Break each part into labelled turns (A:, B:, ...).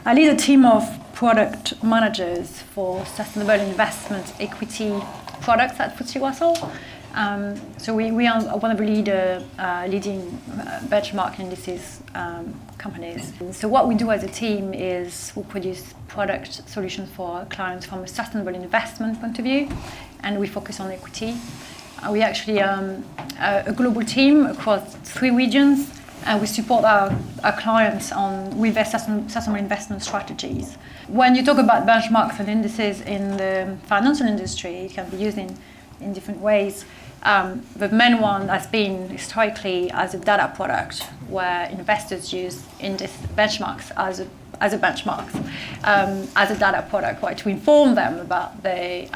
A: I lead a team of product managers for sustainable investment equity products at FTSE Russell. So we are one of the leading benchmark indices companies. So what we do as a team is we produce product solutions for our clients from a sustainable investment point of view, and we focus on equity. We actually a global team across 3 regions, and we support our clients with their sustainable investment strategies. When you talk about benchmarks and indices in the financial industry, it can be used in different ways. The main one has been historically as a data product, where investors use index benchmarks as a benchmark, as a data product, right, to inform them about the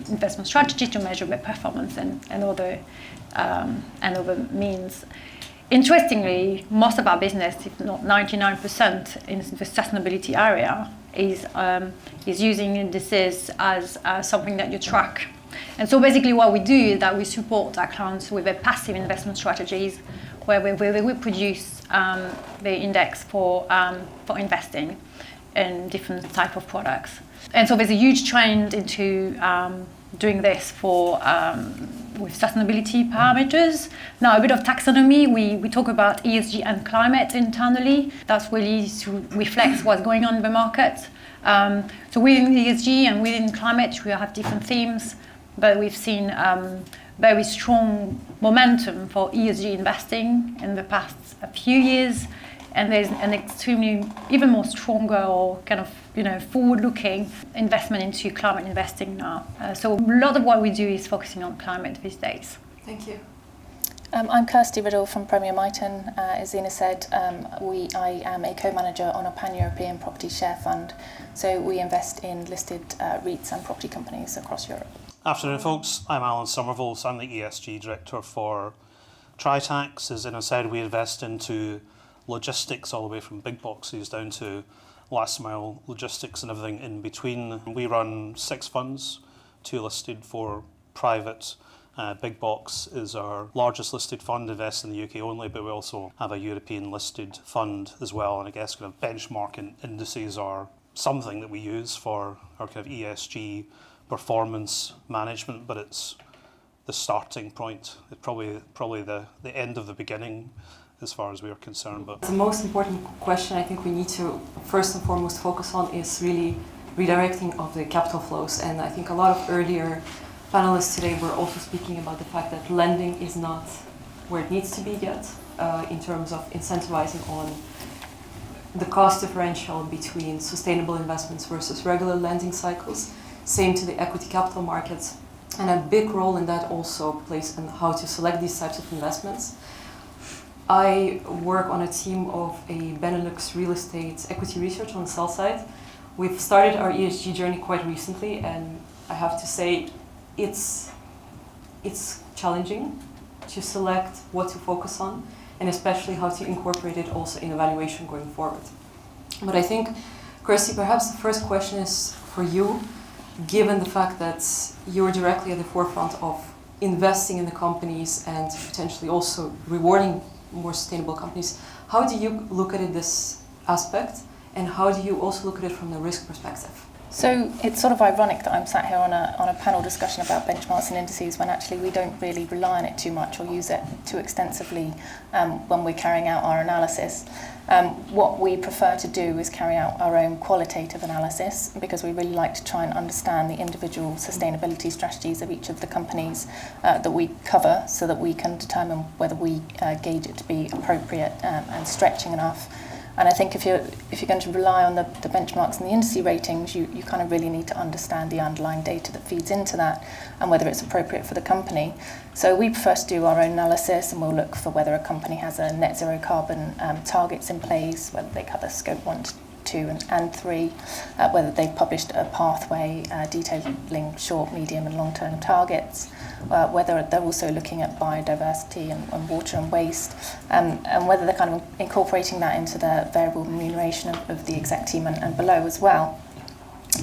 A: investment strategy, to measure their performance and other means. Interestingly, most of our business, if not 99%, in the sustainability area, is using indices as something that you track. And so basically what we do is that we support our clients with their passive investment strategies, where we produce the index for investing in different type of products. And so there's a huge trend into doing this with sustainability parameters. Now, a bit of taxonomy, we talk about ESG and climate internally. That's really to reflect what's going on in the market. So within ESG and within climate, we have different themes, but we've seen very strong momentum for ESG investing in the past few years, and there's an extremely even more stronger or kind of forward-looking investment into climate investing now. So a lot of what we do is focusing on climate these days.
B: Thank you.
C: I'm Kirsty Riddle from Premier Miton. As Zina said, I am a co-manager on a pan-European property share fund. So we invest in listed REITs and property companies across Europe.
D: Afternoon, folks. I'm Alan Somerville. So I'm the ESG director for Tritax. As Zina said, we invest into logistics all the way from big boxes down to last mile logistics and everything in between. We run 6 funds, 2 listed, 4 private. Big Box is our largest listed fund, invests in the UK only, but we also have a European listed fund as well. And I guess kind of benchmarking indices are something that we use for our kind of ESG performance management, but it's the starting point. It's probably the end of the beginning as far as we are concerned. But
B: the most important question I think we need to first and foremost focus on is really redirecting of the capital flows. And I think a lot of earlier panelists today were also speaking about the fact that lending is not where it needs to be yet in terms of incentivizing on the cost differential between sustainable investments versus regular lending cycles. Same to the equity capital markets. And a big role in that also plays in how to select these types of investments. I work on a team of a Benelux real estate equity research on the sell side. We've started our ESG journey quite recently, and I have to say it's challenging to select what to focus on, and especially how to incorporate it also in evaluation going forward. But I think, Kirsty, perhaps the first question is for you, given the fact that you're directly at the forefront of investing in the companies and potentially also rewarding more sustainable companies. How do you look at it, this aspect, and how do you also look at it from the risk perspective?
C: So it's sort of ironic that I'm sat here on a panel discussion about benchmarks and indices when actually we don't really rely on it too much or use it too extensively when we're carrying out our analysis. What we prefer to do is carry out our own qualitative analysis, because we really like to try and understand the individual sustainability strategies of each of the companies that we cover, so that we can determine whether we gauge it to be appropriate and stretching enough. And I think if you're going to rely on the benchmarks and the indice ratings, you kind of really need to understand the underlying data that feeds into that and whether it's appropriate for the company. So we prefer to do our own analysis, and we'll look for whether a company has a net zero carbon targets in place, whether they cover scope 1, 2 and 3, whether they've published a pathway detailing short, medium and long-term targets, whether they're also looking at biodiversity and water and waste, and whether they're kind of incorporating that into the variable remuneration of the exec team and below as well.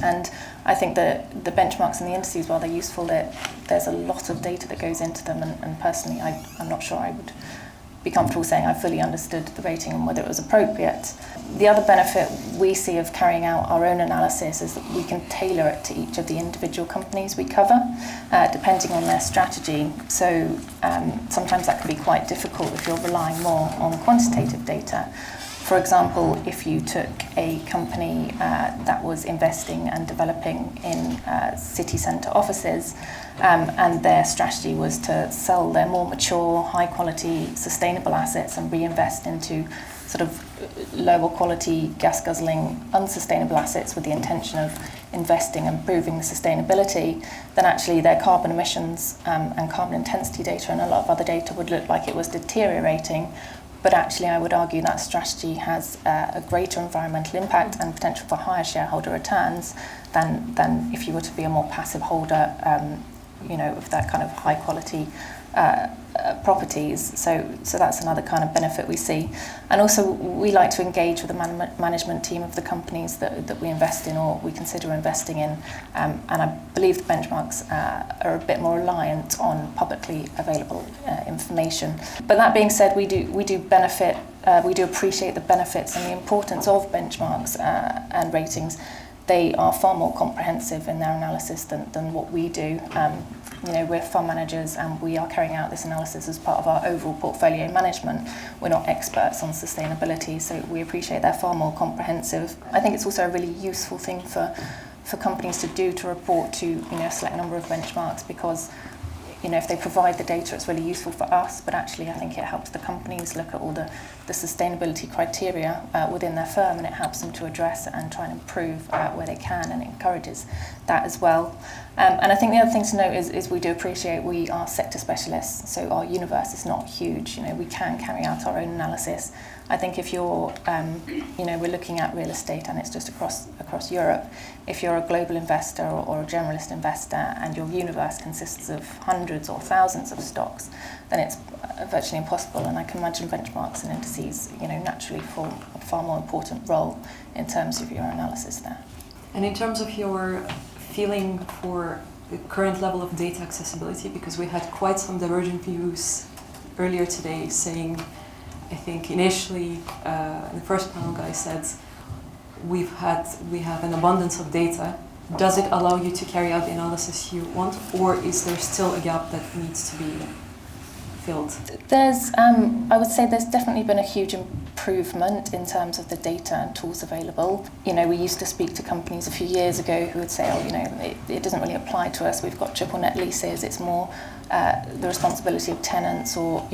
C: And I think that the benchmarks and the indices, while they're useful, there's a lot of data that goes into them, and personally I'm not sure I would be comfortable saying I fully understood the rating and whether it was appropriate. The other benefit we see of carrying out our own analysis is that we can tailor it to each of the individual companies we cover, depending on their strategy. So sometimes that can be quite difficult if you're relying more on quantitative data. For example, if you took a company that was investing and developing in city centre offices, and their strategy was to sell their more mature, high quality, sustainable assets and reinvest into sort of lower quality, gas guzzling, unsustainable assets with the intention of investing and improving the sustainability, then actually their carbon emissions and carbon intensity data and a lot of other data would look like it was deteriorating. But actually, I would argue that strategy has a greater environmental impact and potential for higher shareholder returns than if you were to be a more passive holder, of that kind of high quality properties. So that's another kind of benefit we see. And also, we like to engage with the management team of the companies that we invest in or we consider investing in. And I believe the benchmarks are a bit more reliant on publicly available information. But that being said, we do benefit. We do appreciate the benefits and the importance of benchmarks and ratings. They are far more comprehensive in their analysis than what we do. We're fund managers and we are carrying out this analysis as part of our overall portfolio management. We're not experts on sustainability, so we appreciate they're far more comprehensive. I think it's also a really useful thing for companies to do, to report to a select number of benchmarks, because if they provide the data, it's really useful for us, but actually I think it helps the companies look at all the sustainability criteria within their firm, and it helps them to address and try and improve where they can, and it encourages that as well. And I think the other thing to note is we do appreciate we are sector specialists, so our universe is not huge. We can carry out our own analysis. I think if you're, we're looking at real estate and it's just across Europe. If you're a global investor or a generalist investor and your universe consists of hundreds or thousands of stocks, then it's virtually impossible. And I can imagine benchmarks and indices, naturally form a far more important role in terms of your analysis there.
B: And in terms of your feeling for the current level of data accessibility, because we had quite some divergent views earlier today saying, I think initially the first panel guy said we have an abundance of data. Does it allow you to carry out the analysis you want, or is there still a gap that needs to be filled?
C: I would say there's definitely been a huge improvement in terms of the data and tools available. We used to speak to companies a few years ago who would say, it doesn't really apply to us. We've got triple net leases. It's more the responsibility of tenants, or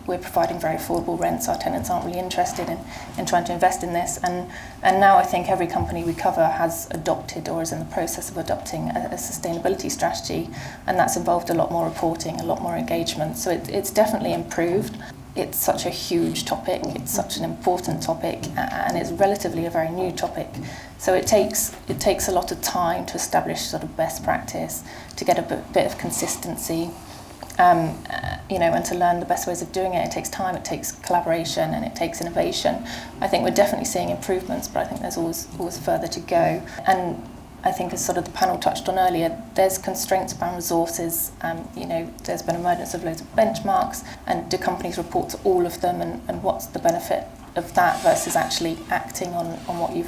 C: we're providing very affordable rents. Our tenants aren't really interested in trying to invest in this. And now I think every company we cover has adopted or is in the process of adopting a sustainability strategy, and that's involved a lot more reporting, a lot more engagement. So it's definitely improved. It's such a huge topic, it's such an important topic, and it's relatively a very new topic. So it takes a lot of time to establish sort of best practice, to get a bit of consistency, and to learn the best ways of doing it. It takes time, it takes collaboration, and it takes innovation. I think we're definitely seeing improvements, but I think there's always further to go. And I think, as sort of the panel touched on earlier, there's constraints around resources. There's been emergence of loads of benchmarks, and do companies report to all of them, and what's the benefit of that versus actually acting on what you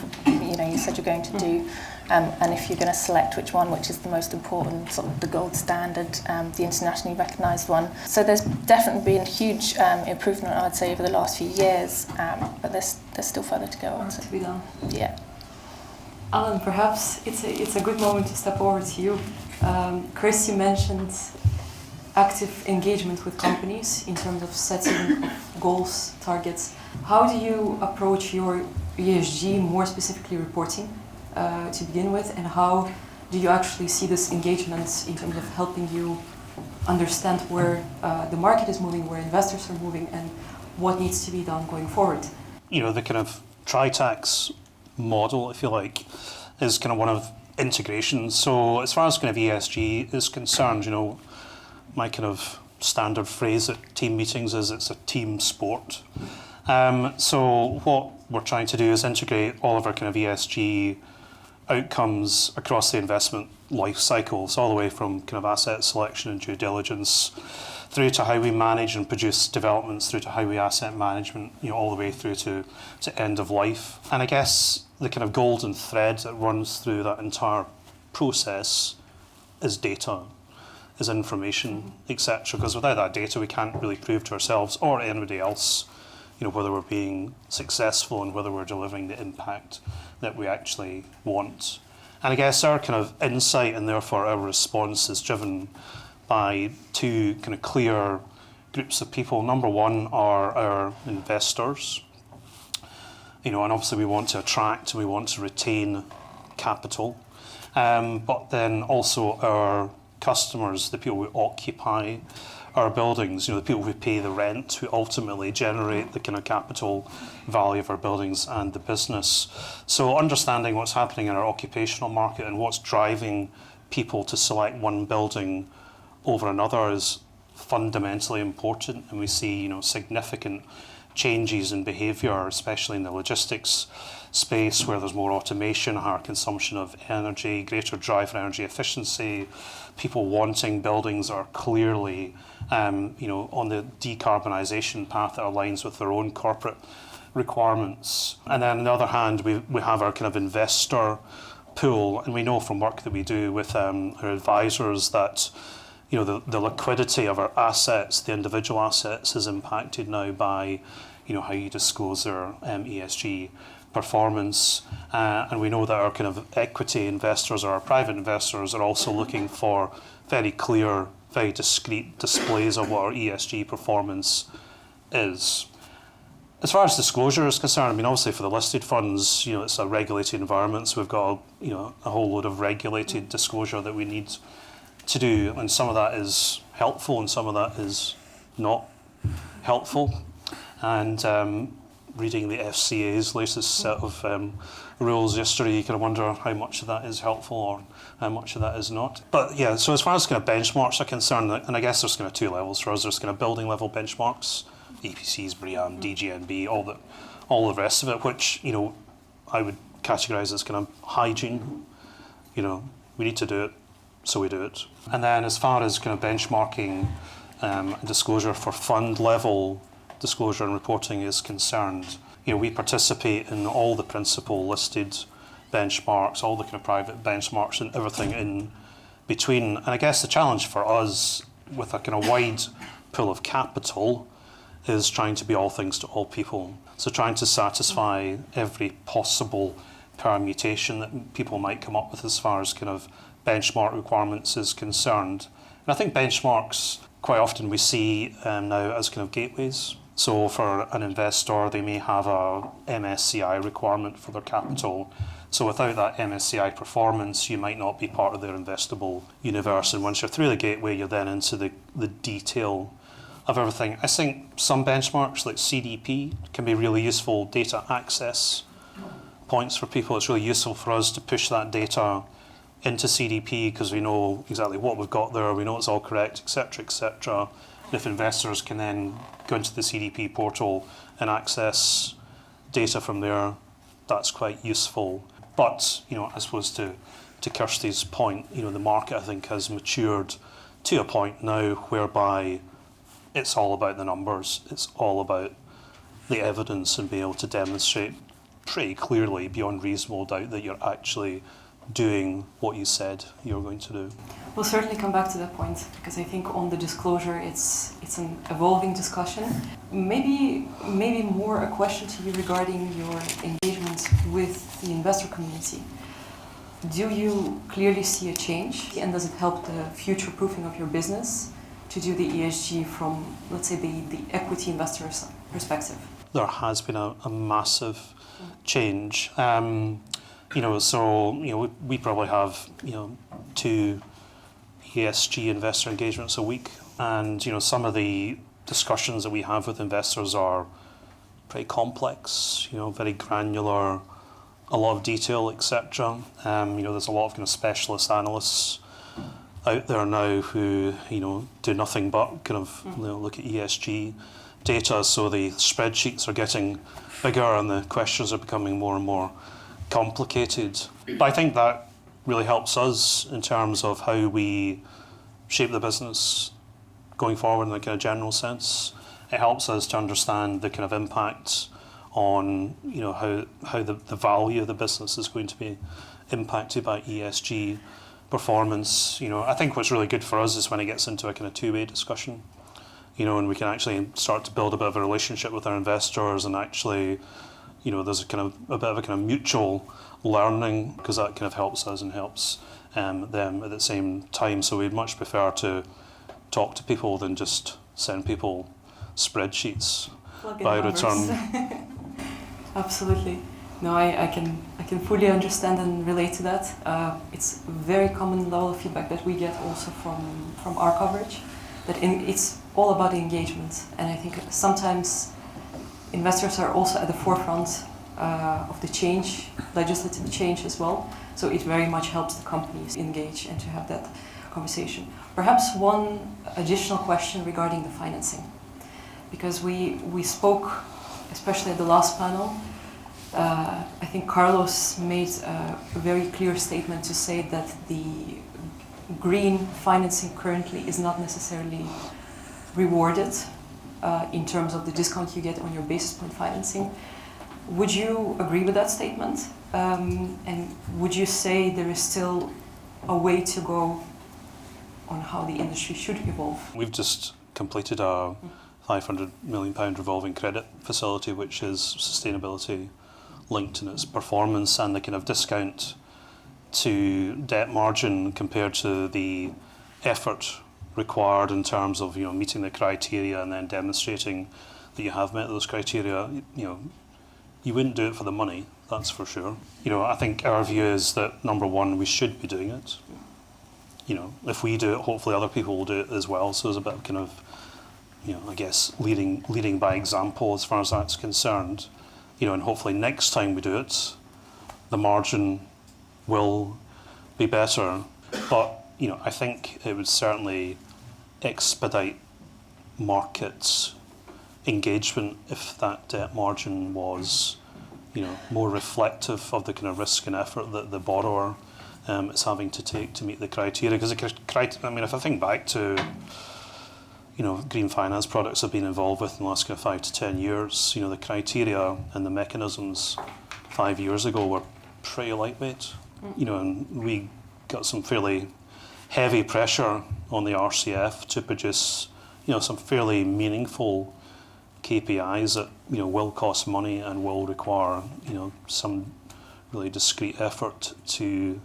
C: said you're going to do, and if you're going to select which is the most important, sort of the gold standard, the internationally recognised one. So there's definitely been huge improvement, I'd say, over the last few years, but there's still further to go.
B: To be done.
C: Yeah.
B: Alan, perhaps it's a good moment to step over to you. Chris, you mentioned active engagement with companies in terms of setting goals, targets. How do you approach your ESG, more specifically reporting, to begin with, and how do you actually see this engagement in terms of helping you understand where the market is moving, where investors are moving, and what needs to be done going forward?
D: The kind of tri-tax model, if you like, is kind of one of integration. So as far as kind of ESG is concerned, my kind of standard phrase at team meetings is it's a team sport. So what we're trying to do is integrate all of our kind of ESG outcomes across the investment life cycle, so all the way from kind of asset selection and due diligence through to how we manage and produce developments, through to how we asset management, all the way through to end of life. And I guess the kind of golden thread that runs through that entire process is data, is information, etc. Because without that data, we can't really prove to ourselves or anybody else, whether we're being successful and whether we're delivering the impact that we actually want. And I guess our kind of insight and therefore our response is driven by two kind of clear groups of people. Number one are our investors, and obviously we want to attract and we want to retain capital, but then also our customers, the people who occupy our buildings, the people who pay the rent, who ultimately generate the kind of capital value of our buildings and the business. So understanding what's happening in our occupational market and what's driving people to select one building over another is fundamentally important, and we see significant changes in behaviour, especially in the logistics space where there's more automation, higher consumption of energy, greater drive for energy efficiency, people wanting buildings are clearly on the decarbonisation path that aligns with their own corporate requirements. And then on the other hand, we have our kind of investor pool, and we know from work that we do with our advisors that the liquidity of our assets, the individual assets, is impacted now by how you disclose their ESG performance, and we know that our kind of equity investors or our private investors are also looking for very clear, very discrete displays of what our ESG performance is. As far as disclosure is concerned, obviously for the listed funds, it's a regulated environment, so we've got a whole load of regulated disclosure that we need to do, and some of that is helpful and some of that is not helpful. And reading the FCA's latest set of rules yesterday, you kind of wonder how much of that is helpful or how much of that is not. But yeah, so as far as kind of benchmarks are concerned, and I guess there's kind of two levels for us. There's kind of building level benchmarks, EPCs, BREEAM, DGNB, all the rest of it, which I would categorise as kind of hygiene. We need to do it, so we do it. And then as far as kind of benchmarking disclosure for fund level disclosure and reporting is concerned, we participate in all the principal listed benchmarks, all the kind of private benchmarks and everything in between. And I guess the challenge for us with a kind of wide pool of capital is trying to be all things to all people. So trying to satisfy every possible permutation that people might come up with as far as kind of benchmark requirements is concerned. And I think benchmarks quite often we see now as kind of gateways. So for an investor, they may have a MSCI requirement for their capital. So without that MSCI performance, you might not be part of their investable universe. And once you're through the gateway, you're then into the detail of everything. I think some benchmarks like CDP can be really useful data access points for people. It's really useful for us to push that data into CDP because we know exactly what we've got there, we know it's all correct, etc., etc. And if investors can then go into the CDP portal and access data from there, that's quite useful. But I suppose to Kirsty's point, the market I think has matured to a point now whereby it's all about the numbers, it's all about the evidence and being able to demonstrate pretty clearly beyond reasonable doubt that you're actually doing what you said you're going to do.
B: We'll certainly come back to that point because I think on the disclosure it's an evolving discussion. Maybe more a question to you regarding your engagement with the investor community. Do you clearly see a change, and does it help the future proofing of your business to do the ESG from, let's say, the equity investor's perspective?
D: There has been a massive change. We probably have 2 ESG investor engagements a week, and some of the discussions that we have with investors are pretty complex, very granular, a lot of detail, etc. There's a lot of kind of specialist analysts out there now who do nothing but kind of look at ESG data, so the spreadsheets are getting bigger and the questions are becoming more and more complicated. But I think that really helps us in terms of how we shape the business going forward in a kind of general sense. It helps us to understand the kind of impact on, you know, how the value of the business is going to be impacted by ESG performance. You know, I think what's really good for us is when it gets into a kind of two-way discussion, you know, and we can actually start to build a bit of a relationship with our investors, and actually, you know, there's a bit of a kind of mutual learning, because that kind of helps us and helps them at the same time. So we'd much prefer to talk to people than just send people spreadsheets by return.
B: Absolutely. No, I can fully understand and relate to that. It's a very common level of feedback that we get also from our coverage, that it's all about the engagement. And I think sometimes investors are also at the forefront of the change, legislative change as well. So it very much helps the companies engage and to have that conversation. Perhaps one additional question regarding the financing, because we spoke, especially at the last panel, I think Carlos made a very clear statement to say that the green financing currently is not necessarily rewarded in terms of the discount you get on your basis point financing. Would you agree with that statement? And would you say there is still a way to go on how the industry should evolve?
D: We've just completed a £500 million revolving credit facility, which is sustainability linked in its performance, and the kind of discount to debt margin compared to the effort required in terms of, you know, meeting the criteria and then demonstrating that you have met those criteria. You know, you wouldn't do it for the money, that's for sure. You know, I think our view is that, number one, we should be doing it. You know, if we do it, hopefully other people will do it as well. So there's a bit of kind of, you know, I guess leading by example as far as that's concerned. You know, and hopefully next time we do it, the margin will be better. But, you know, I think it would certainly expedite markets engagement if that debt margin was, you know, more reflective of the kind of risk and effort that the borrower is having to take to meet the criteria. Because I mean, if I think back to, you know, green finance products I've been involved with in the last kind of 5 to 10 years, you know, the criteria and the mechanisms 5 years ago were pretty lightweight. You know, and we got some fairly heavy pressure on the RCF to produce, you know, some fairly meaningful KPIs that, you know, will cost money and will require, you know, some really discrete effort to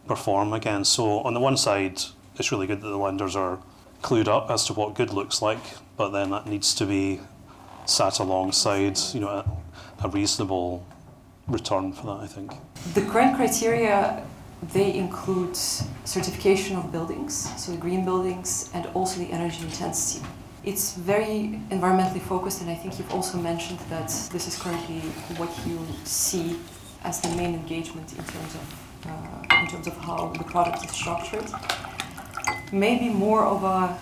D: perform again. So on the one side, it's really good that the lenders are clued up as to what good looks like, but then that needs to be sat alongside, you know, a reasonable return for that, I think.
B: The current criteria, they include certification of buildings, so the green buildings, and also the energy intensity. It's very environmentally focused, and I think you've also mentioned that this is currently what you see as the main engagement in terms of how the product is structured. Maybe more of a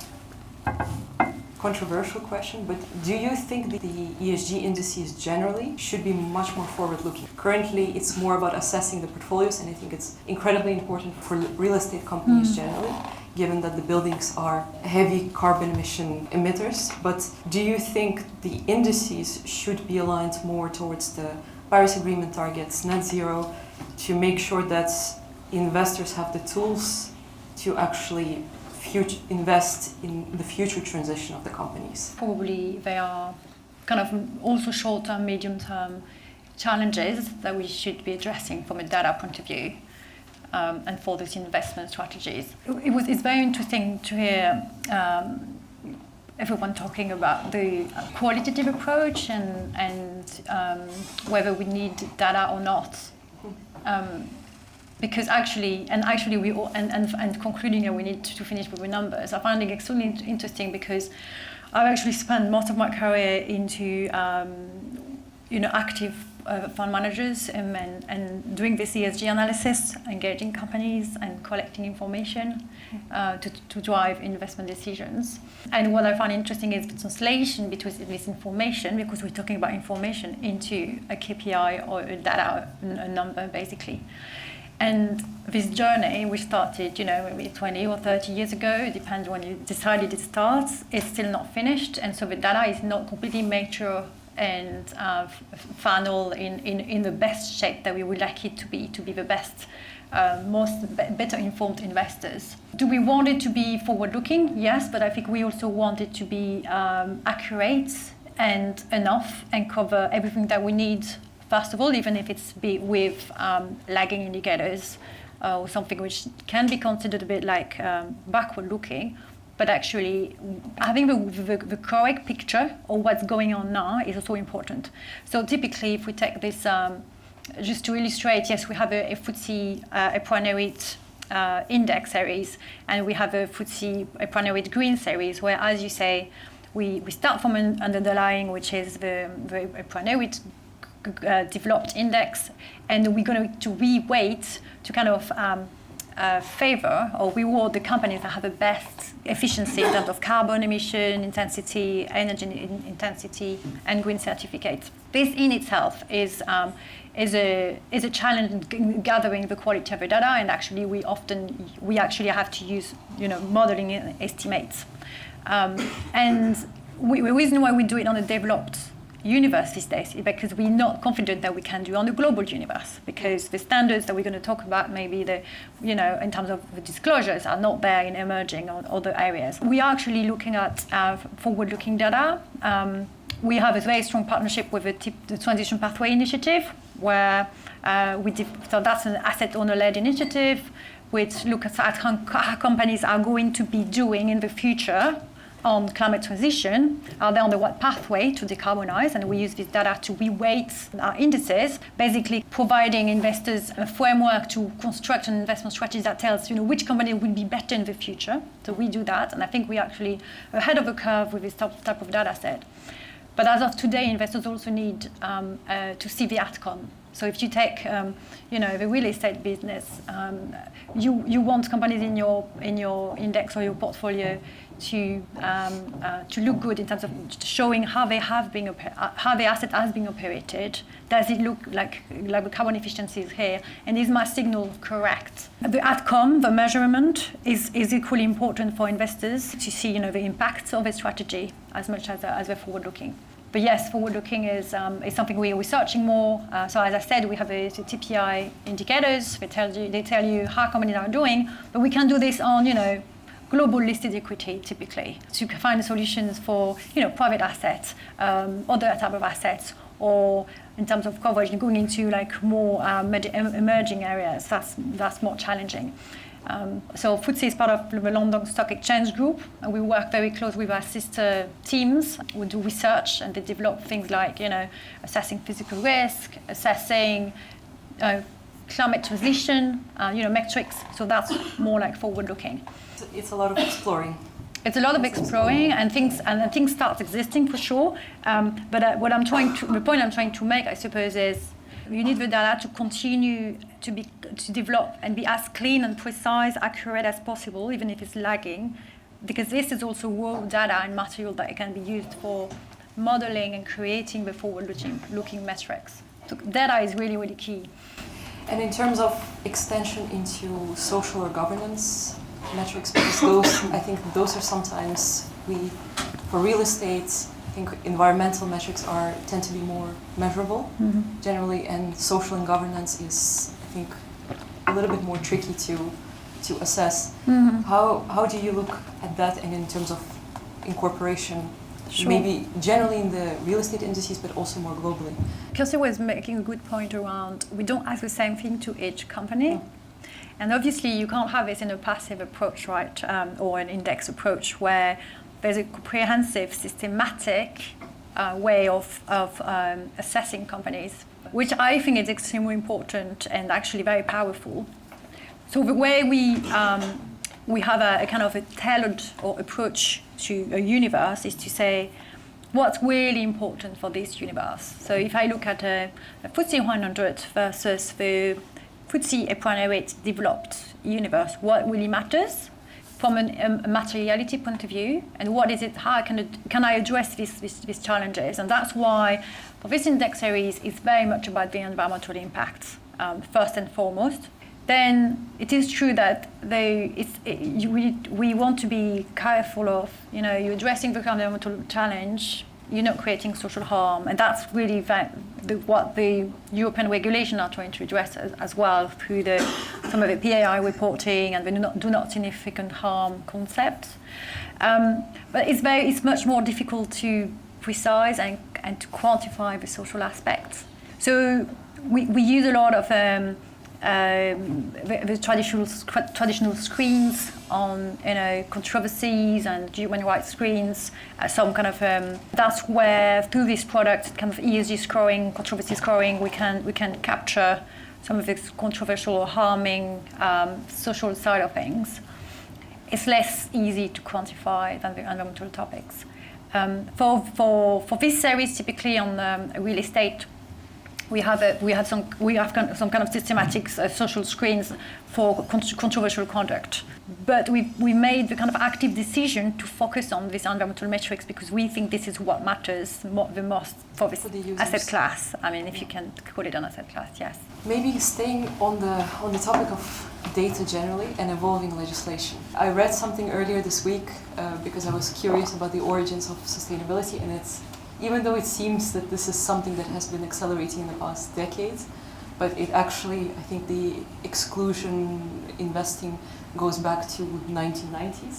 B: controversial question, but do you think that the ESG indices generally should be much more forward-looking? Currently, it's more about assessing the portfolios, and I think it's incredibly important for real estate companies generally, given that the buildings are heavy carbon emission emitters. But do you think the indices should be aligned more towards the Paris Agreement targets, net zero, to make sure that investors have the tools to actually invest in the future transition of the companies?
A: Probably they are kind of also short-term, medium-term challenges that we should be addressing from a data point of view, and for those investment strategies. It's very interesting to hear everyone talking about the qualitative approach and whether we need data or not. Because we all, and concluding that we need to finish with the numbers, I find it extremely interesting because I've actually spent most of my career into active fund managers and doing this ESG analysis, engaging companies and collecting information to drive investment decisions. And what I find interesting is the translation between this information, because we're talking about information, into a KPI or a data, a number basically. And this journey, we started, maybe 20 or 30 years ago, it depends when you decided it starts, it's still not finished. And so the data is not completely mature and final in the best shape that we would like it to be the best, better informed investors. Do we want it to be forward-looking? Yes, but I think we also want it to be accurate and enough and cover everything that we need. First of all, even if it's with lagging indicators or something which can be considered a bit like backward-looking, but actually having the correct picture of what's going on now is also important. So typically, if we take this, just to illustrate, yes, we have a FTSE EPRA Nareit index series, and we have a FTSE EPRA Nareit green series, where, as you say, we start from an underlying, which is the EPRA Nareit developed index, and we're going to reweight to kind of favor or reward the companies that have the best efficiency in terms of carbon emission intensity, energy intensity, and green certificates. This in itself is a challenge in gathering the quality of the data, and actually we actually have to use modeling estimates, and the reason why we do it on a developed universe these days is because we're not confident that we can do on the global universe, because the standards that we're going to talk about, maybe in terms of the disclosures, are not there in emerging or other areas. We are actually looking at forward-looking data. We have a very strong partnership with the Transition Pathway Initiative, where so that's an asset owner-led initiative which looks at how companies are going to be doing in the future on climate transition. Are they on the right pathway to decarbonize? And we use this data to reweight our indices, basically providing investors a framework to construct an investment strategy that tells which company will be better in the future. So we do that, and I think we're actually ahead of the curve with this type of data set. But as of today, investors also need to see the outcome. So if you take, the real estate business, you want companies in your index or your portfolio to look good in terms of showing how their asset has been operated. Does it look like the carbon efficiency is here, and is my signal correct? The outcome, the measurement, is equally important for investors to see the impact of a strategy as much as the forward-looking. But yes, forward-looking is something we're researching more. So as I said, we have the TPI indicators. They tell you how companies are doing, but we can do this on global listed equity typically to find solutions for private assets, other type of assets, or in terms of coverage, going into more emerging areas. That's more challenging. So FTSE is part of the London Stock Exchange Group, and we work very close with our sister teams. We do research, and they develop things like assessing physical risk, assessing climate transition, metrics. So that's more like forward-looking.
B: It's a lot of exploring.
A: It's a lot of exploring, and things start existing for sure. But the point I'm trying to make, I suppose, is you need the data to continue to develop and be as clean and precise, accurate as possible, even if it's lagging, because this is also raw data and material that can be used for modeling and creating the forward-looking metrics. So data is really, really key.
B: And in terms of extension into social or governance metrics, because I think those are sometimes for real estate, I think environmental metrics tend to be more measurable generally, and social and governance is, I think, a little bit more tricky to assess. How do you look at that, and in terms of incorporation, maybe generally in the real estate indices, but also more globally?
A: Kirsty was making a good point around we don't ask the same thing to each company. And obviously you can't have this in a passive approach, right, or an index approach where there's a comprehensive, systematic way of assessing companies, which I think is extremely important and actually very powerful. So the way we have a kind of a tailored approach to a universe is to say, what's really important for this universe. So if I look at a FTSE 100 versus the FTSE EPRA developed universe, what really matters from a materiality point of view, and what is it? How can I address these challenges? And that's why for this index series, it's very much about the environmental impact first and foremost. Then it is true that we want to be careful of, you're addressing the environmental challenge, you're not creating social harm, and that's really what the European regulation are trying to address as well through some of the PAI reporting and the do not significant harm concept. But it's much more difficult to precise and to quantify the social aspects. So we use a lot of the traditional screens on controversies and human rights screens, some kind of that's where through this product kind of ESG scoring, controversy scoring, we can capture some of this controversial or harming social side of things. It's less easy to quantify than the environmental topics. For this series, typically on real estate, we have some kind of systematic social screens for controversial conduct. But we made the kind of active decision to focus on these environmental metrics because we think this is what matters the most for this asset class. I mean, if you can call it an asset class, yes.
B: Maybe staying on the topic of data generally and evolving legislation. I read something earlier this week because I was curious about the origins of sustainability, and even though it seems that this is something that has been accelerating in the past decades, but it actually, I think the exclusion investing goes back to 1990s.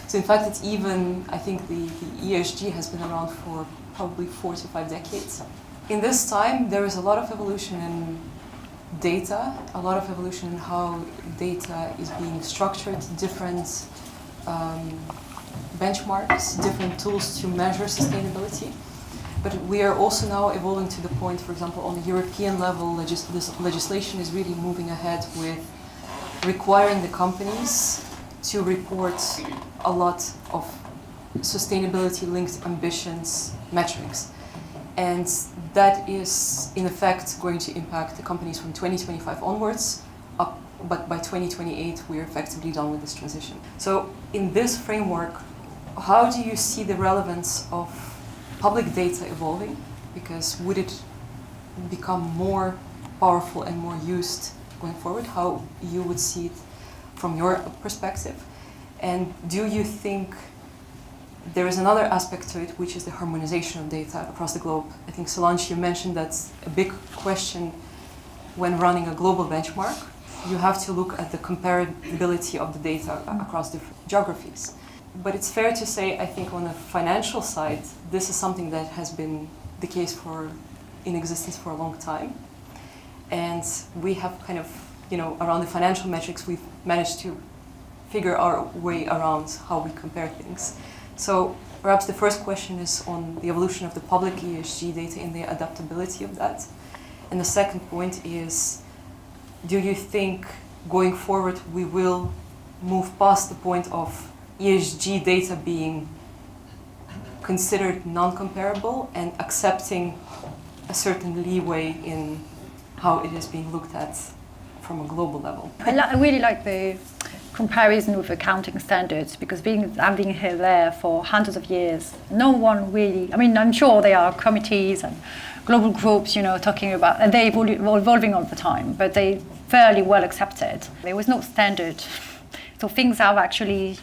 B: So in fact, it's even, I think the ESG has been around for probably 4 to 5 decades. In this time, there is a lot of evolution in data, a lot of evolution in how data is being structured, different benchmarks, different tools to measure sustainability. But we are also now evolving to the point, for example, on the European level, this legislation is really moving ahead with requiring the companies to report a lot of sustainability-linked ambitions metrics. And that is, in effect, going to impact the companies from 2025 onwards, but by 2028, we're effectively done with this transition. So in this framework, how do you see the relevance of public data evolving? Because would it become more powerful and more used going forward? How you would see it from your perspective? And do you think there is another aspect to it, which is the harmonization of data across the globe? I think, Solange, you mentioned that's a big question when running a global benchmark. You have to look at the comparability of the data across different geographies. But it's fair to say, I think, on the financial side, this is something that has been the case in existence for a long time. And we have kind of, around the financial metrics, we've managed to figure our way around how we compare things. So perhaps the first question is on the evolution of the public ESG data and the adaptability of that. And the second point is, do you think going forward we will move past the point of ESG data being considered non-comparable and accepting a certain leeway in how it is being looked at from a global level?
A: I really like the comparison with accounting standards because I've been here there for hundreds of years. No one really, I'm sure there are committees and global groups, talking about, and they're evolving all the time, but they fairly well accepted. There was no standard. So things have actually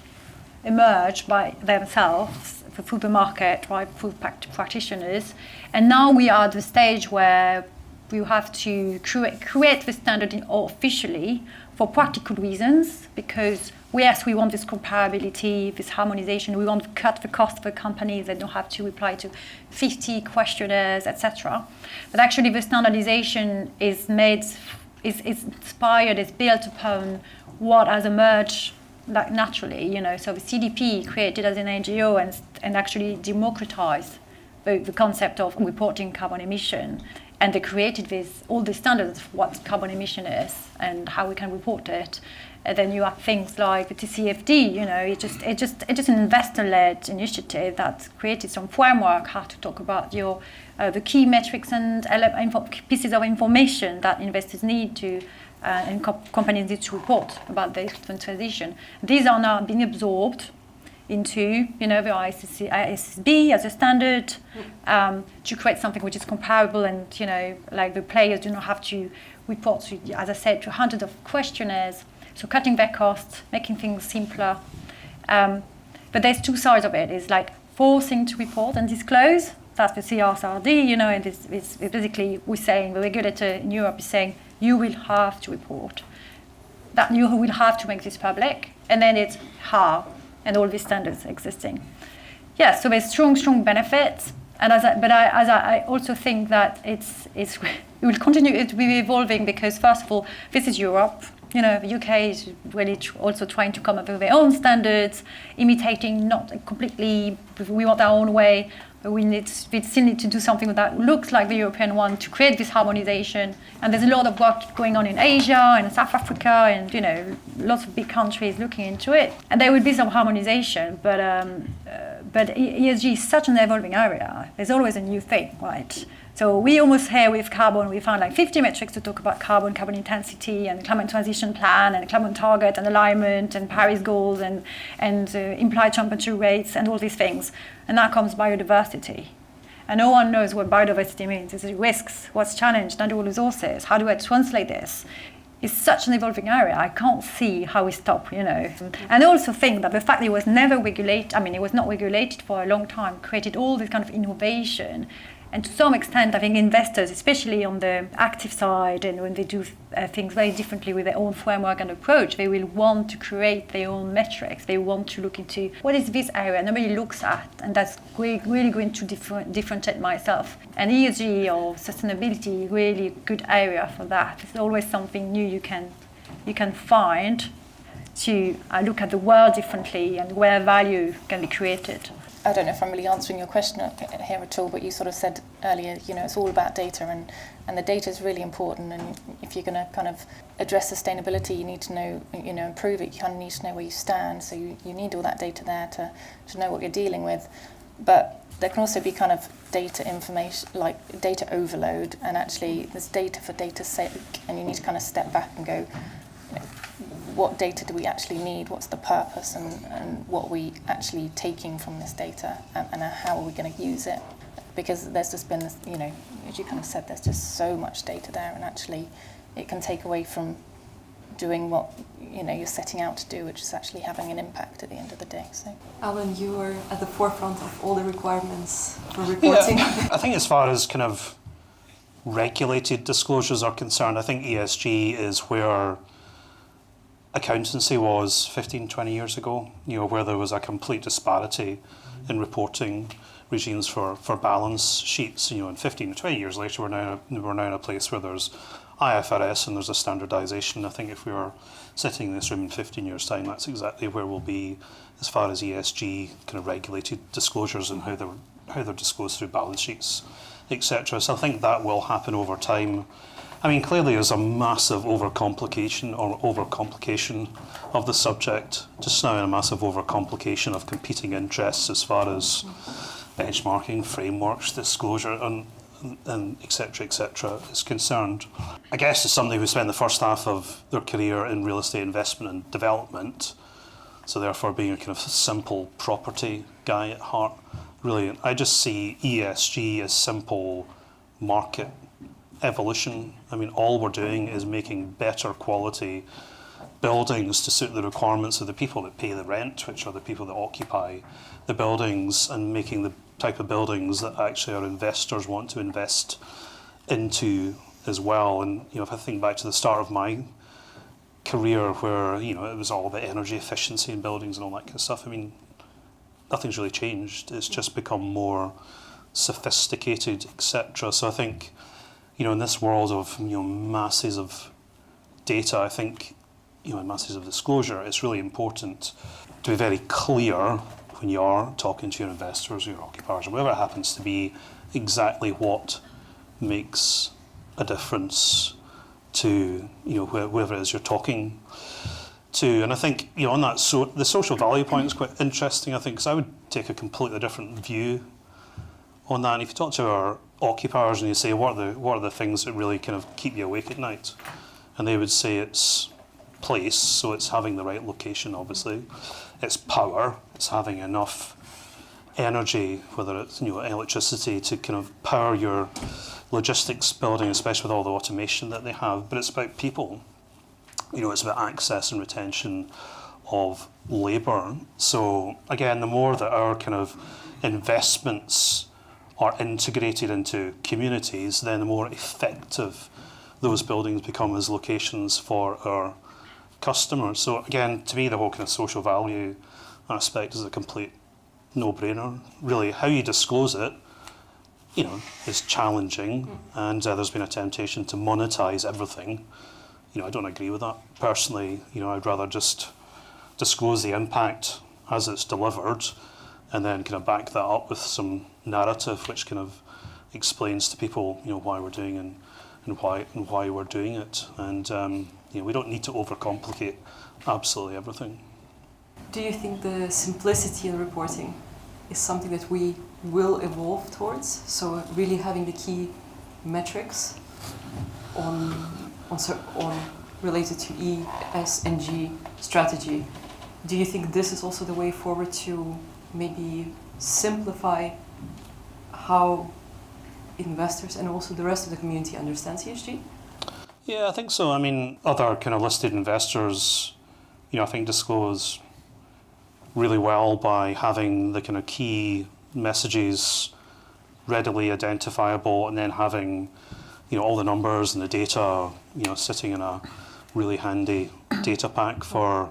A: emerged by themselves through the market, right, through practitioners. And now we are at the stage where we have to create the standard officially for practical reasons, because yes, we want this comparability, this harmonization, we want to cut the cost for companies that don't have to reply to 50 questionnaires, etc. But actually the standardization is inspired, is built upon what has emerged naturally, so the CDP created as an NGO and actually democratized the concept of reporting carbon emission. And they created all the standards of what carbon emission is and how we can report it. And then you have things like the TCFD, it's just an investor-led initiative that created some framework how to talk about the key metrics and pieces of information that investors need to and companies need to report about their transition. These are now being absorbed into the ISSB as a standard to create something which is comparable, and like the players do not have to report to, as I said, to hundreds of questionnaires. So cutting their costs, making things simpler. But there's two sides of it. It's like forcing to report and disclose. That's the CSRD, and it's basically we're saying, the regulator in Europe is saying, you will have to report. That you will have to make this public. And then it's how, and all these standards existing. Yeah, so there's strong benefits. And I also think that it will continue to be evolving because, first of all, this is Europe. The UK is really also trying to come up with their own standards, imitating not completely, we want our own way, but we still need to do something that looks like the European one to create this harmonization. And there's a lot of work going on in Asia and South Africa and, lots of big countries looking into it. And there will be some harmonization, but ESG is such an evolving area. There's always a new thing, right? So we almost here with carbon, we found like 50 metrics to talk about carbon intensity and climate transition plan and climate target and alignment and Paris goals and implied temperature rates and all these things. And now comes biodiversity. And no one knows what biodiversity means. Is it risks? What's challenged? Natural resources? How do I translate this? It's such an evolving area. I can't see how we stop, And I also think that the fact that it was never regulated, it was not regulated for a long time, created all this kind of innovation. And to some extent, I think investors, especially on the active side, and when they do things very differently with their own framework and approach, they will want to create their own metrics. They want to look into what is this area nobody looks at, and that's really going to differentiate myself. And ESG or sustainability, really good area for that. There's always something new you can find to look at the world differently and where value can be created.
C: I don't know if I'm really answering your question here at all, but you sort of said earlier, it's all about data, and the data is really important. And if you're going to kind of address sustainability, you need to know, improve it. You kind of need to know where you stand. So you need all that data there to know what you're dealing with. But there can also be kind of data information, like data overload, and actually there's data for data's sake, and you need to kind of step back and go, what data do we actually need? What's the purpose, and what are we actually taking from this data, and how are we going to use it? Because there's just been this, as you kind of said, there's just so much data there, and actually it can take away from doing what you're setting out to do, which is actually having an impact at the end of the day. So,
B: Alan, you are at the forefront of all the requirements for reporting.
D: Yeah, I think as far as kind of regulated disclosures are concerned, I think ESG is where accountancy was 15, 20 years ago, where there was a complete disparity in reporting regimes for balance sheets. And 15 to 20 years later, we're now in a place where there's IFRS and there's a standardization. I think if we were sitting in this room in 15 years' time, that's exactly where we'll be as far as ESG kind of regulated disclosures and how they're disclosed through balance sheets, etc. So I think that will happen over time. Clearly there's a massive overcomplication of the subject just now, and a massive overcomplication of competing interests as far as benchmarking, frameworks, disclosure, and et cetera, is concerned. I guess as somebody who spent the first half of their career in real estate investment and development, so therefore being a kind of simple property guy at heart, really, I just see ESG as simple market evolution. All we're doing is making better quality buildings to suit the requirements of the people that pay the rent, which are the people that occupy the buildings, and making the type of buildings that actually our investors want to invest into as well. And if I think back to the start of my career, where it was all about energy efficiency in buildings and all that kind of stuff, nothing's really changed. It's just become more sophisticated, etc. So I think in this world of masses of data, I think masses of disclosure, it's really important to be very clear when you are talking to your investors, your occupiers, or whatever it happens to be, exactly what makes a difference to whoever it is you're talking too. And I think, on that, the social value point is quite interesting, I think, because I would take a completely different view on that. And if you talk to our occupiers and you say, what are the things that really kind of keep you awake at night? And they would say it's place, so it's having the right location, obviously. It's power, it's having enough energy, whether it's electricity, to kind of power your logistics building, especially with all the automation that they have. But it's about people. It's about access and retention of labour. So again, the more that our kind of investments are integrated into communities, then the more effective those buildings become as locations for our customers. So again, to me, the whole kind of social value aspect is a complete no-brainer. Really, how you disclose it, is challenging, and there's been a temptation to monetize everything. I don't agree with that. Personally, I'd rather just disclose the impact as it's delivered and then kind of back that up with some narrative which kind of explains to people, why we're doing and why we're doing it. And we don't need to overcomplicate absolutely everything.
B: Do you think the simplicity in reporting is something that we will evolve towards? So really having the key metrics on related to E, S, and G strategy. Do you think this is also the way forward to maybe simplify how investors and also the rest of the community understands ESG?
D: Yeah, I think so. I mean, other kind of listed investors, I think disclose really well by having the kind of key messages readily identifiable, and then having all the numbers and the data sitting in a really handy data pack for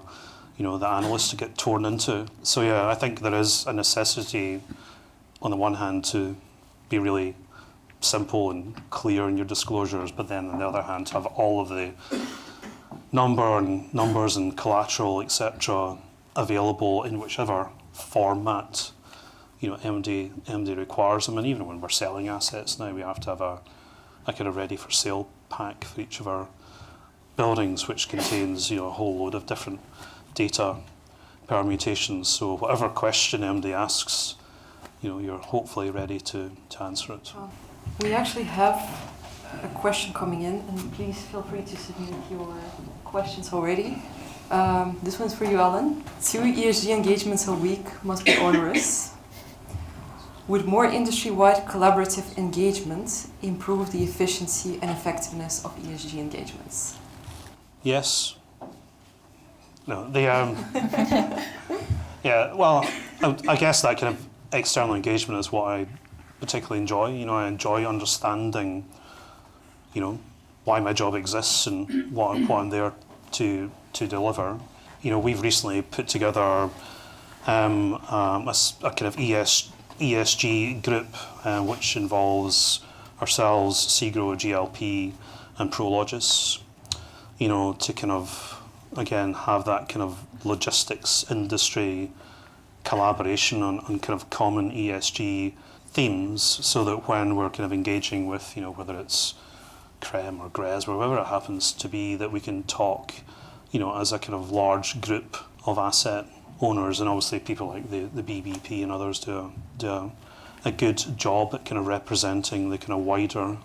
D: the analysts to get torn into. So yeah, I think there is a necessity on the one hand to be really simple and clear in your disclosures, but then on the other hand to have all of the numbers and collateral, etc., available in whichever format MD requires them. And even when we're selling assets now, we have to have a kind of ready for sale pack for each of our buildings, which contains a whole load of different data permutations. So whatever question MD asks, you're hopefully ready to answer it.
B: We actually have a question coming in, and please feel free to submit your questions already. This one's for you, Alan. 2 ESG engagements a week must be onerous. Would more industry-wide collaborative engagement improve the efficiency and effectiveness of ESG engagements?
D: Yes. No, yeah, well, I guess that kind of external engagement is what I particularly enjoy. I enjoy understanding, why my job exists and what I'm there to deliver. We've recently put together a kind of ESG group, which involves ourselves, Segro, GLP, and Prologis, to kind of, again, have that kind of logistics industry collaboration on kind of common ESG themes, so that when we're kind of engaging with, whether it's CREM or GRES or whatever it happens to be, that we can talk, as a kind of large group of asset owners, and obviously people like the BBP and others do a good job at kind of representing the kind of wider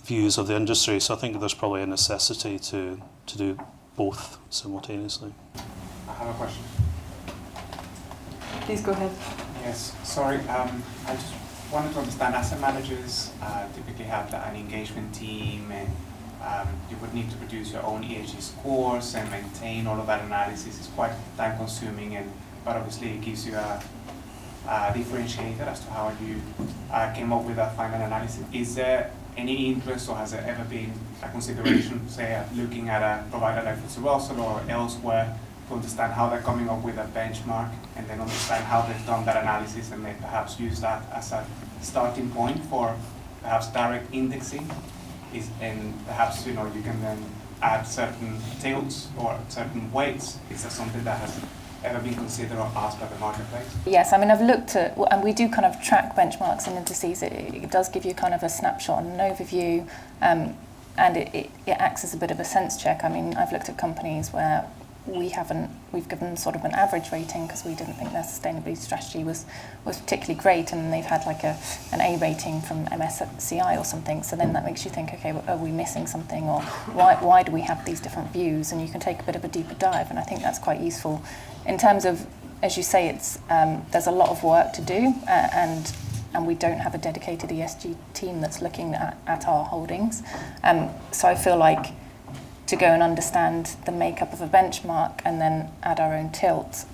D: views of the industry. So I think there's probably a necessity to do both simultaneously.
E: I have a question.
B: Please go ahead.
E: Yes, sorry. I just wanted to understand, asset managers typically have an engagement team, and you would need to produce your own ESG scores and maintain all of that analysis. It's quite time consuming, but obviously it gives you a differentiator as to how you came up with that final analysis. Is there any interest, or has there ever been a consideration, say, looking at a provider like FTSE Russell or elsewhere, to understand how they're coming up with a benchmark, and then understand how they've done that analysis, and then perhaps use that as a starting point for perhaps direct indexing, and perhaps you can then add certain tilts or certain weights? Is that something that has ever been considered or asked by the marketplace?
C: Yes, I mean, I've looked at, and we do kind of track benchmarks and indices. It does give you kind of a snapshot and an overview, and it acts as a bit of a sense check. I mean, I've looked at companies where we've given sort of an average rating because we didn't think their sustainability strategy was particularly great, and they've had like an A rating from MSCI or something. So then that makes you think, okay, are we missing something, or why do we have these different views? And you can take a bit of a deeper dive, and I think that's quite useful in terms of, as you say, it's there's a lot of work to do, and we don't have a dedicated ESG team that's looking at our holdings. So I feel like to go and understand the makeup of a benchmark and then add our own tilt,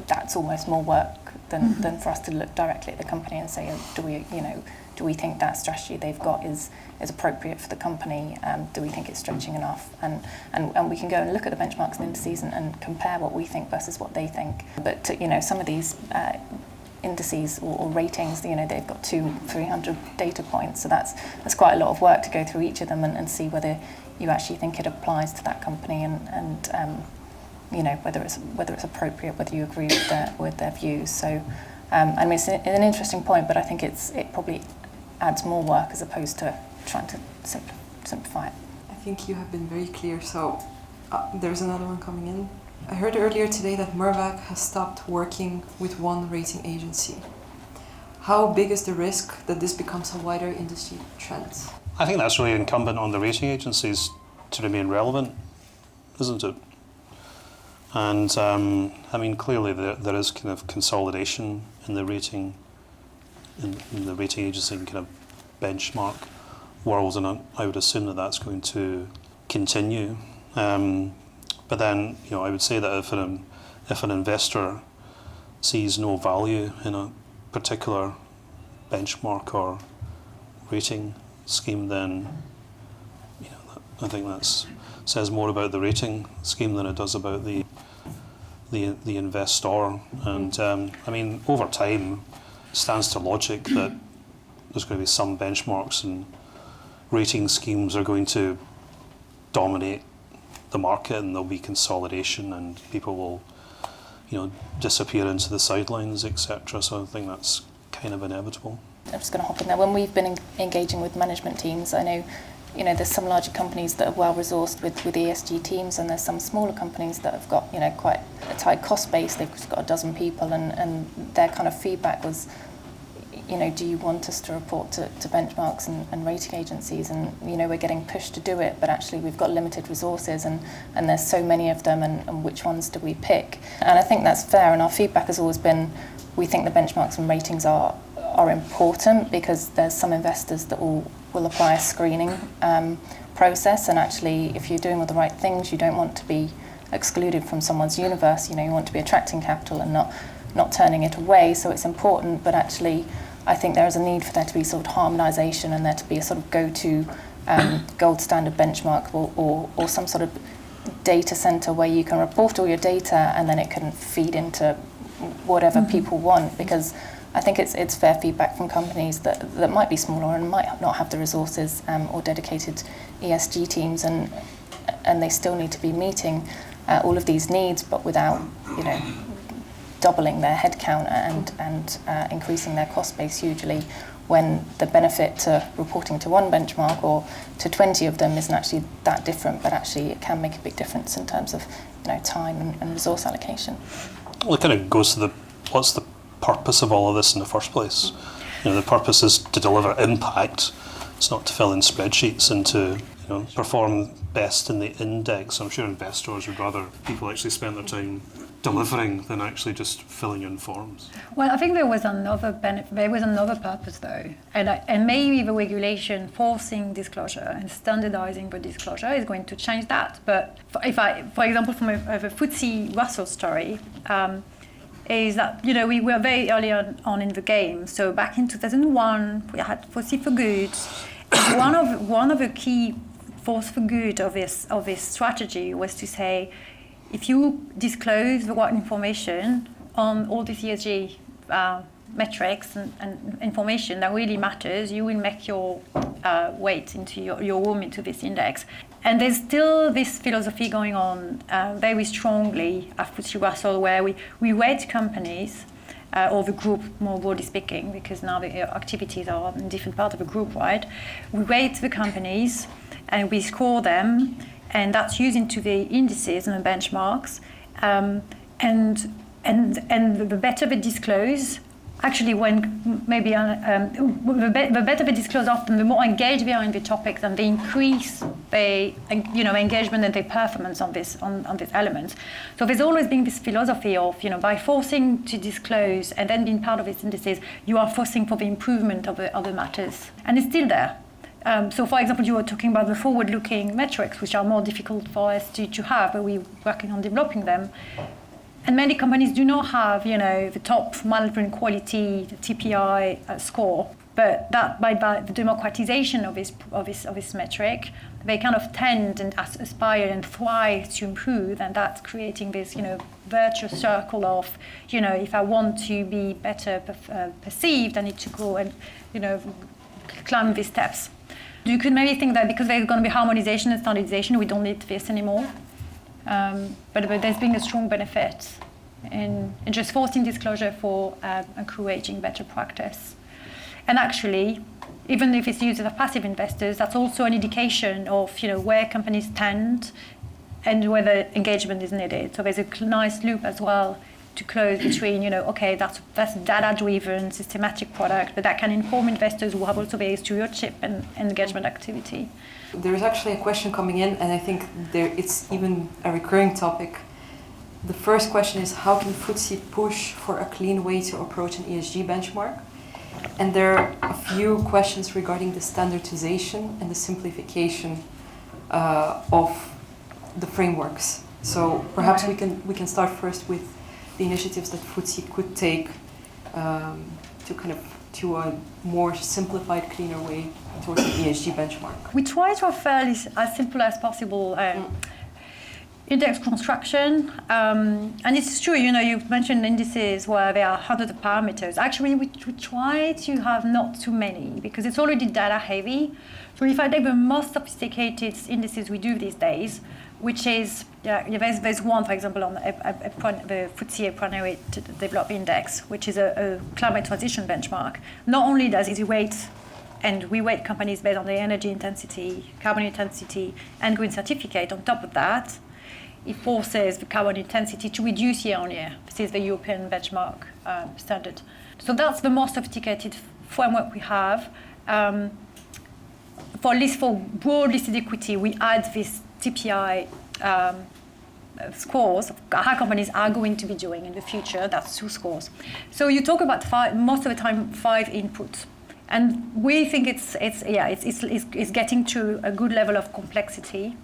C: that's almost more work than for us to look directly at the company and say, do we think that strategy they've got is appropriate for the company? Do we think it's stretching enough? And we can go and look at the benchmarks and indices and compare what we think versus what they think. But some of these indices or ratings, they've got 200-300 data points, so that's quite a lot of work to go through each of them and see whether you actually think it applies to that company and whether it's appropriate, whether you agree with their views. So I mean, it's an interesting point, but I think it probably adds more work as opposed to trying to simplify it.
B: I think you have been very clear. So there's another one coming in. I heard earlier today that Mirvac has stopped working with one rating agency. How big is the risk that this becomes a wider industry trend?
D: I think that's really incumbent on the rating agencies to remain relevant, isn't it? And I mean, clearly there is kind of consolidation in the rating, in the rating agency and kind of benchmark worlds, and I would assume that that's going to continue. But then, I would say that if an investor sees no value in a particular benchmark or rating scheme, then I think that says more about the rating scheme than it does about the investor. And I mean, over time, it stands to logic that there's going to be some benchmarks and rating schemes are going to dominate the market, and there'll be consolidation, and people will, disappear into the sidelines, etc. So I think that's kind of inevitable.
C: I'm just going to hop in there. When we've been engaging with management teams, I know, there's some larger companies that are well resourced with ESG teams, and there's some smaller companies that have got, quite a tight cost base. They've just got a dozen people, and their kind of feedback was, do you want us to report to benchmarks and rating agencies? And, we're getting pushed to do it, but actually we've got limited resources, and there's so many of them, and which ones do we pick? And I think that's fair, and our feedback has always been, we think the benchmarks and ratings are important because there's some investors that will apply a screening process, and actually if you're doing all the right things, you don't want to be excluded from someone's universe. You want to be attracting capital and not turning it away. So it's important, but actually I think there is a need for there to be sort of harmonisation, and there to be a sort of go-to gold standard benchmark or some sort of data centre where you can report all your data and then it can feed into whatever people want, because I think it's fair feedback from companies that might be smaller and might not have the resources or dedicated ESG teams, and they still need to be meeting all of these needs, but without doubling their headcount and increasing their cost base hugely, when the benefit to reporting to one benchmark or to 20 of them isn't actually that different, but actually it can make a big difference in terms of time and resource allocation.
D: Well, it kind of goes to what's the purpose of all of this in the first place? The purpose is to deliver impact. It's not to fill in spreadsheets and to perform best in the index. I'm sure investors would rather people actually spend their time delivering than actually just filling in forms.
A: Well, I think there was another benefit. There was another purpose, though, and maybe the regulation forcing disclosure and standardising the disclosure is going to change that. But for example, from a FTSE Russell story, is that we were very early on in the game. So back in 2001, we had FTSE for Good. And one of the key force for good of this strategy was to say, if you disclose the right information on all these ESG metrics and information that really matters, you will make your weight into your room into this index. And there's still this philosophy going on very strongly at FTSE Russell, where we rate companies, or the group more broadly speaking, because now the activities are in different parts of the group, right? We rate the companies and we score them and that's used into the indices and the benchmarks. And the better they disclose, actually, when maybe the better they disclose, often the more engaged they are in the topics, and they increase their engagement and their performance on this element. So there's always been this philosophy of by forcing to disclose and then being part of these indices, you are forcing for the improvement of the matters, and it's still there. So, for example, you were talking about the forward-looking metrics, which are more difficult for us to have, but we're working on developing them. And many companies do not have, the top management quality, the TPI score. But that by the democratization of this metric, they kind of tend and aspire and thrive to improve, and that's creating this, virtuous circle of, if I want to be better perceived, I need to go and, climb these steps. You could maybe think that because there's going to be harmonization and standardization, we don't need this anymore. But there's been a strong benefit in just forcing disclosure for creating better practice. And actually, even if it's used as passive investors, that's also an indication of where companies tend and whether engagement is needed. So there's a nice loop as well to close between, okay, that's data-driven, systematic product, but that can inform investors who have also their stewardship and engagement activity.
B: There's actually a question coming in, and I think it's even a recurring topic. The first question is, how can FTSE push for a clean way to approach an ESG benchmark? And there are a few questions regarding the standardization and the simplification of the frameworks. So perhaps we can start first with the initiatives that FTSE could take to a more simplified, cleaner way towards an ESG benchmark.
A: We try to have fairly as simple as possible index construction, and it's true. You've mentioned indices where there are hundreds of parameters. Actually, we try to have not too many because it's already data heavy. So if I take the most sophisticated indices we do these days, which is there's one, for example, on the FTSE EPRA Developed Index, which is a climate transition benchmark. Not only does it weight, and we weight companies based on their energy intensity, carbon intensity, and green certificate. On top of that, it forces the carbon intensity to reduce year on year. This is the European benchmark standard. So that's the most sophisticated framework we have. For at least for broad listed equity, we add this TPI scores of how companies are going to be doing in the future. That's 2 scores. So you talk about most of the time 5 inputs, and we think it's getting to a good level of complexity,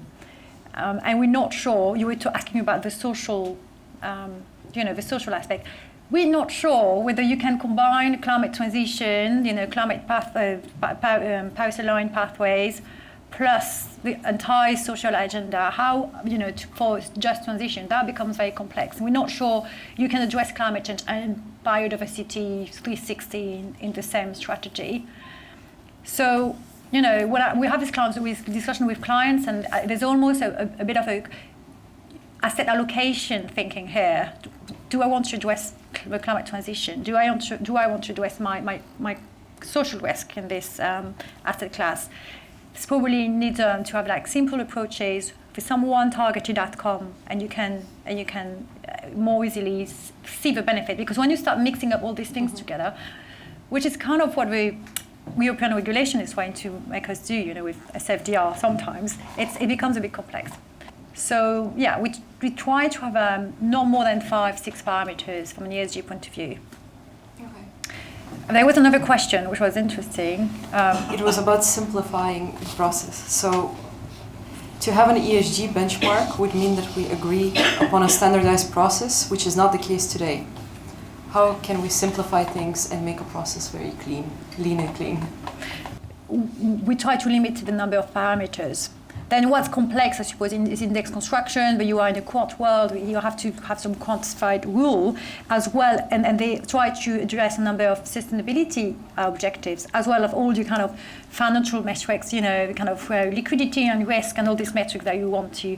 A: and we're not sure. You were asking about the social, the social aspect. We're not sure whether you can combine climate transition, climate Paris-aligned pathways, plus the entire social agenda. How, for just transition, that becomes very complex. We're not sure you can address climate change and biodiversity 360 in the same strategy. So, when we have this discussion with clients, and there's almost a bit of a asset allocation thinking here. Do I want to address the climate transition? Do I want to address my social risk in this asset class? It's probably need to have simple approaches with some one targeted outcome, and you can more easily see the benefit. Because when you start mixing up all these things together, which is kind of what the European regulation is trying to make us do, with SFDR sometimes, it becomes a bit complex. So we try to have no more than 5-6 parameters from an ESG point of view. There was another question which was interesting.
B: It was about simplifying the process. So to have an ESG benchmark would mean that we agree upon a standardized process, which is not the case today. How can we simplify things and make a process very lean and clean?
A: We try to limit the number of parameters. Then what's complex, I suppose, is index construction, but you are in a quant world, you have to have some quantified rule as well, and they try to address a number of sustainability objectives, as well as all the kind of financial metrics, kind of liquidity and risk and all these metrics that you want to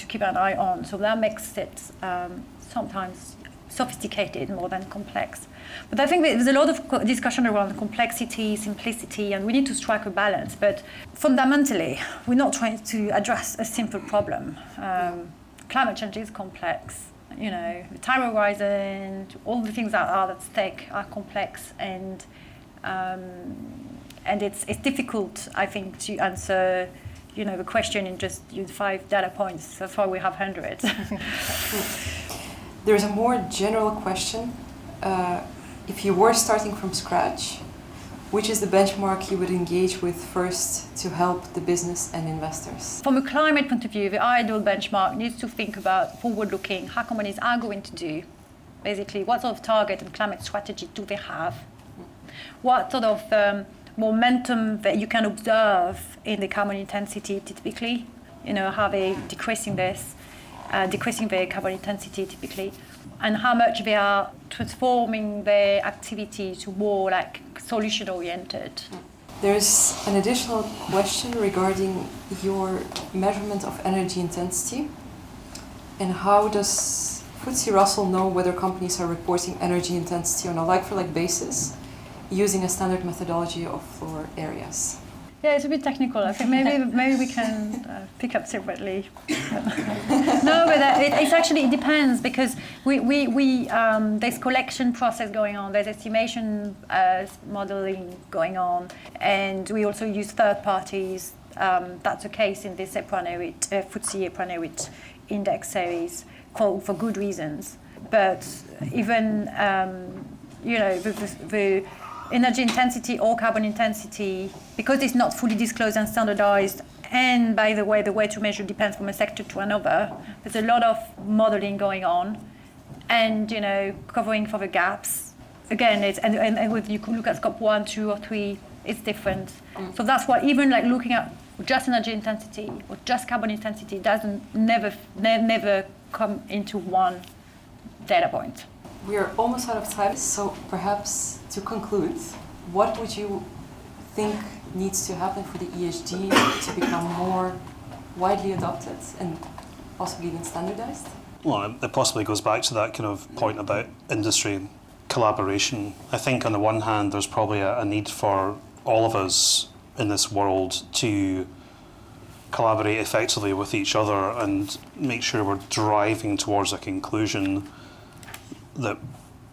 A: keep an eye on. So that makes it sometimes sophisticated more than complex. But I think there's a lot of discussion around complexity, simplicity, and we need to strike a balance. But fundamentally, we're not trying to address a simple problem. Climate change is complex. You know, the time horizon, all the things that are at stake are complex, and it's difficult, I think, to answer, you know, the question in just 5 data points. That's why we have hundreds.
B: There's a more general question. If you were starting from scratch, which is the benchmark you would engage with first to help the business and investors?
A: From a climate point of view, the ideal benchmark needs to think about forward-looking, how companies are going to do. Basically, what sort of target and climate strategy do they have? What sort of momentum that you can observe in the carbon intensity typically? You know, how they decreasing their carbon intensity typically, and how much they are transforming their activity to more like solution-oriented.
B: There's an additional question regarding your measurement of energy intensity, and how does FTSE Russell know whether companies are reporting energy intensity on a like-for-like basis using a standard methodology of floor areas?
A: Yeah, it's a bit technical. I think maybe we can pick up separately. No, but it depends, because there's collection process going on, there's estimation modeling going on, and we also use third parties. That's the case in this FTSE EPRA Nareit index series for good reasons. But even the energy intensity or carbon intensity, because it's not fully disclosed and standardized, and by the way to measure depends from a sector to another, there's a lot of modeling going on, and covering for the gaps. Again, and if you look at scope 1, 2, or 3, it's different. So that's why even like looking at just energy intensity or just carbon intensity doesn't never come into one data point.
B: We are almost out of time, so perhaps to conclude, what would you think needs to happen for the ESG to become more widely adopted and possibly even standardized?
D: Well, it possibly goes back to that kind of point about industry collaboration. I think on the one hand, there's probably a need for all of us in this world to collaborate effectively with each other and make sure we're driving towards a conclusion that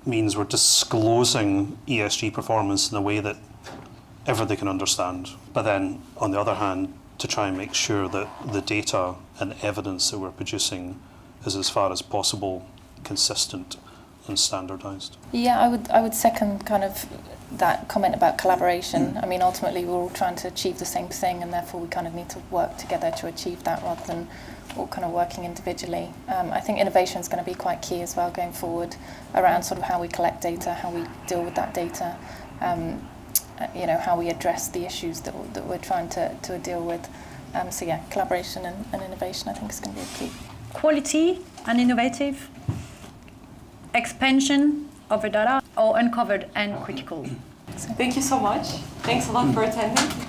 D: means we're disclosing ESG performance in a way that everybody can understand. But then, on the other hand, to try and make sure that the data and evidence that we're producing is as far as possible consistent and standardised.
C: Yeah, I would second kind of that comment about collaboration. I mean, ultimately, we're all trying to achieve the same thing, and therefore we kind of need to work together to achieve that rather than all kind of working individually. I think innovation is going to be quite key as well going forward around sort of how we collect data, how we deal with that data, how we address the issues that we're trying to deal with. So yeah, collaboration and innovation I think is going to be a key.
A: Quality and innovative, expansion of the data, or uncovered and critical.
B: Thank you so much. Thanks a lot for attending.